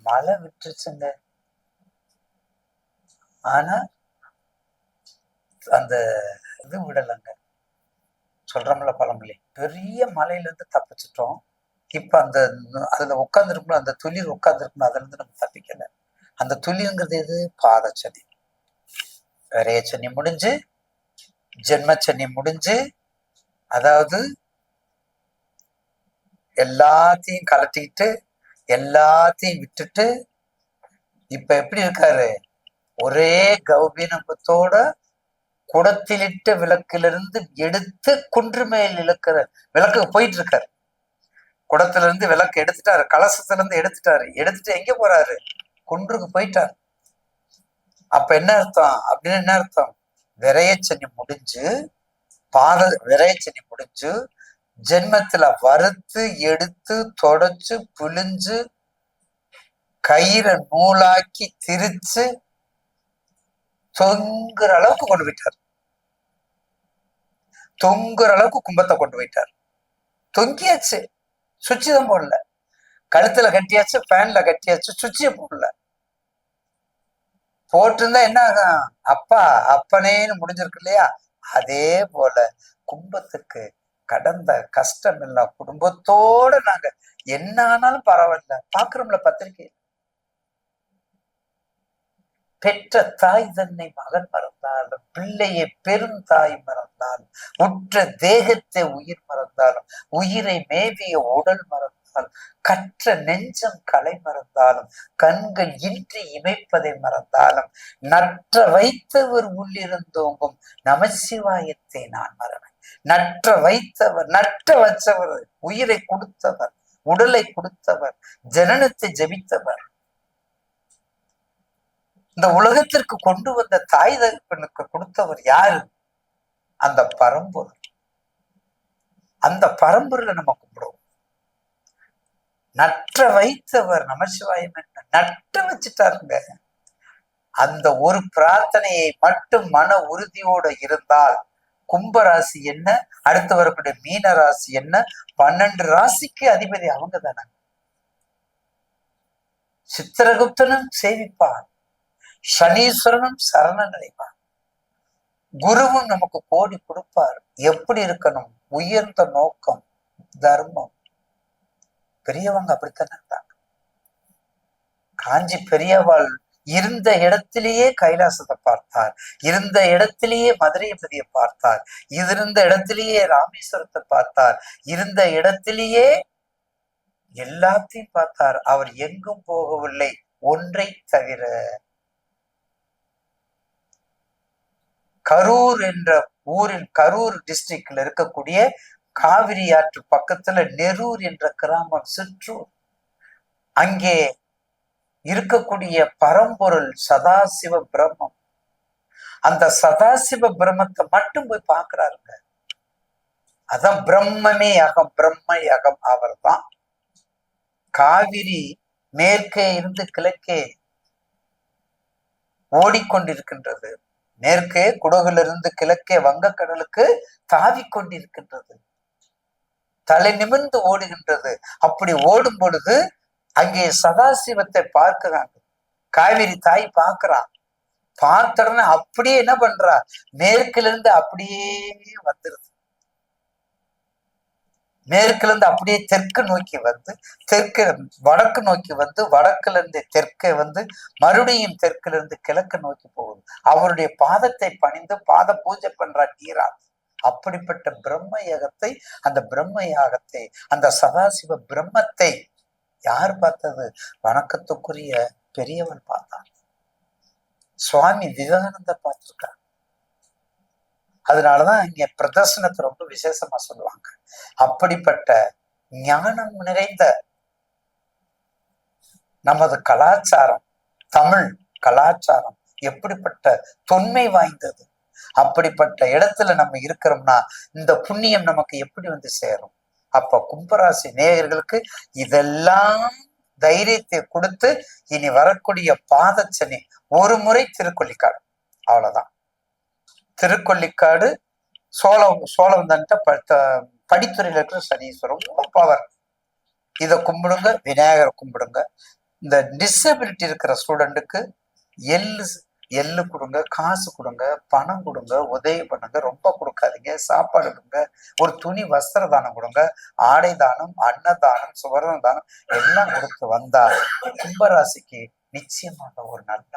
மழை விட்டுருச்சுங்க. ஆனா அந்த இது விடலைங்க. சொல்றோம்ல பழமொழி, பெரிய மலையில இருந்து தப்பிச்சிட்டோம். இப்ப அந்த அதுல உட்கார்ந்துருக்கணும், அந்த துளிர் உட்கார்ந்துருக்கணும், அதுல இருந்து நம்ம தப்பிக்கல. அந்த துளிங்கிறது எது? பாதச்சனி. விரையச்சனி முடிஞ்சு, ஜென்மச்சனி முடிஞ்சு, அதாவது எல்லாத்தையும் கலட்டிக்கிட்டு எல்லாத்தையும் விட்டுட்டு இப்ப எப்படி இருக்காரு? ஒரே கௌபீனத்தோட குடத்திலிட்ட விளக்கிலிருந்து எடுத்து குன்று மேல் இழுக்கிற விளக்கு போயிட்டு இருக்காரு. குடத்துல இருந்து விளக்கு எடுத்துட்டாரு, கலசத்துல இருந்து எடுத்துட்டாரு. எடுத்துட்டு எங்க போறாரு? குன்றுக்கு போயிட்டாரு. அப்ப என்ன அர்த்தம்? அப்படின்னு என்ன அர்த்தம்? விரையச்சனி முடிஞ்சு, விரையச்சனி முடிஞ்சு, ஜென்மத்துல வறுத்து எடுத்து தொடச்சு புழிஞ்சு கயிறை நூலாக்கி திரிச்சு தொங்குற அளவுக்கு கொண்டு போயிட்டார். தொங்குற அளவுக்கு கும்பத்தை கொண்டு போயிட்டார். தொங்கியாச்சு, சுவிட்சுதான் போடல. கழுத்துல கட்டியாச்சு, ஃபேன்ல கட்டியாச்சு, சுவிட்சே போடல. போட்டிருந்தா என்ன ஆகும்? அப்பா அப்பனேன்னு முடிஞ்சிருக்கு இல்லையா? அதே போல கும்பத்துக்கு கடந்த கஷ்டம் எல்லாம் குடும்பத்தோட நாங்க என்ன ஆனாலும் பரவாயில்ல. பாக்குறோம்ல பத்திரிகை, பெற்ற தாய் தன்னை மகன் மறந்தாலும், பிள்ளையை பெருந்தாய் மறந்தாலும், உற்ற தேகத்தை உயிர் மறந்தாலும், உயிரை மேவிய உடல் மறந்தாலும், கற்ற நெஞ்சம் கலை மறந்தாலும், கண்கள் இன்றி இமைப்பதை மறந்தாலும், நற்ற வைத்தவர் உள்ளிருந்தோங்கும் நமசிவாயத்தை நான் மறவேன். நற்ற வைத்தவர், நற்ற வச்சவர், உயிரை கொடுத்தவர், உடலை கொடுத்தவர், ஜனனத்தை ஜபித்தவர், இந்த உலகத்திற்கு கொண்டு வந்த தாய் தகப்பனுக்கு கொடுத்தவர் யாரு? அந்த பரம்பொருள். அந்த பரம்பொருளை நம்ம கும்பிடுவோம். நற்ற வைத்தவர் நமசிவாயம் என்ன நற்ற வச்சுட்டாருங்க. அந்த ஒரு பிரார்த்தனையை மட்டும் மன உறுதியோட இருந்தால் கும்பராசி என்ன, அடுத்து வரக்கூடிய மீன ராசி என்ன, 12 ராசிக்கு அதிபதி அவங்க தானே. சித்திரகுப்தனும் சேவிப்பான், சனீஸ்வரனும் சரண நினைப்பான், குருவும் நமக்கு கோடி கொடுப்பார். எப்படி இருக்கணும்? உயர்ந்த நோக்கம், தர்மம். பெரியவங்க அப்படித்தானே இருந்தாங்க. காஞ்சி பெரியவாள் இருந்த இடத்திலேயே கைலாசத்தை பார்த்தார், இருந்த இடத்திலேயே மதுரைபதியை பார்த்தார், இருந்த இடத்திலேயே ராமேஸ்வரத்தை பார்த்தார், இருந்த இடத்திலேயே எல்லாத்தையும் பார்த்தார். அவர் எங்கும் போகவில்லை, ஒன்றை தவிர. கரூர் என்ற ஊரில், கரூர் டிஸ்ட்ரிக்ட்ல இருக்கக்கூடிய காவிரி ஆற்று பக்கத்துல நெரூர் என்ற கிராமம், சிற்றூர். அங்கே இருக்கக்கூடிய பரம்பொருள் சதாசிவ பிரம்மம். அந்த சதாசிவ பிரம்மத்தை மட்டும் போய் பார்க்கிறாருங்க. அதான் பிரம்மமே அகம், பிரம்ம அகம். அவர் தான். காவிரி மேற்கே இருந்து கிழக்கே ஓடிக்கொண்டிருக்கின்றது. மேற்கே குடகிலிருந்து கிழக்கே வங்கக்கடலுக்கு தாவி கொண்டிருக்கின்றது, தலை நிமிர்ந்து ஓடுகின்றது. அப்படி ஓடும் பொழுது அங்கே சதாசிவத்தை பார்க்கிறாங்க. காவிரி தாய் பார்க்கிறான். பார்த்தோன்னு அப்படியே என்ன பண்றா? மேற்குல இருந்து அப்படியே வந்துருது. மேற்குல இருந்து அப்படியே தெற்கு நோக்கி வந்து, தெற்கு வடக்கு நோக்கி வந்து, வடக்குல இருந்து தெற்கே வந்து, மறுபடியும் தெற்குல இருந்து கிழக்கு நோக்கி போகுது. அவருடைய பாதத்தை பணிந்து பாத பூஜை பண்றா நீரா. அப்படிப்பட்ட பிரம்ம யாகத்தை, அந்த பிரம்ம யாகத்தை, அந்த சதாசிவ பிரம்மத்தை யார் பார்த்தது? வணக்கத்துக்குரிய பெரியவன் பார்த்தான். சுவாமி விவேகானந்தர் பார்த்திருக்கார். அதனாலதான் இங்க பிரதர்சனத்தை ரொம்ப விசேஷமா சொல்லுவாங்க. அப்படிப்பட்ட ஞானம் நிறைந்த நமது கலாச்சாரம், தமிழ் கலாச்சாரம் எப்படிப்பட்ட தொன்மை வாய்ந்தது. அப்படிப்பட்ட இடத்துல நம்ம இருக்கிறோம்னா இந்த புண்ணியம் நமக்கு எப்படி வந்து சேரும்? அப்ப கும்பராசி நேயர்களுக்கு இதெல்லாம் தைரியத்தை கொடுத்து இனி வரக்கூடிய பாதச்சனி ஒரு முறை திருக்கொள்ளிக்காடு, அவ்வளவுதான். திருக்கொள்ளிக்காடு சோழம் படித்துறையில இருக்கிற சனீஸ்வரர் ரொம்ப பவர். இதை கும்பிடுங்க, விநாயகரை கும்பிடுங்க. இந்த டிசபிலிட்டி இருக்கிற ஸ்டூடெண்ட்டுக்கு எள்ளு எள்ளு கொடுங்க, காசு கொடுங்க, பணம் கொடுங்க, உதவி பண்ணுங்க, ரொம்ப கொடுக்காதீங்க. சாப்பாடு கொடுங்க, ஒரு துணி வஸ்திர தானம் கொடுங்க, ஆடை தானம், அன்னதானம், சுவர்ண தானம் எல்லாம் கொடுத்து வந்தா கும்பராசிக்கு நிச்சயமாக ஒரு நல்ல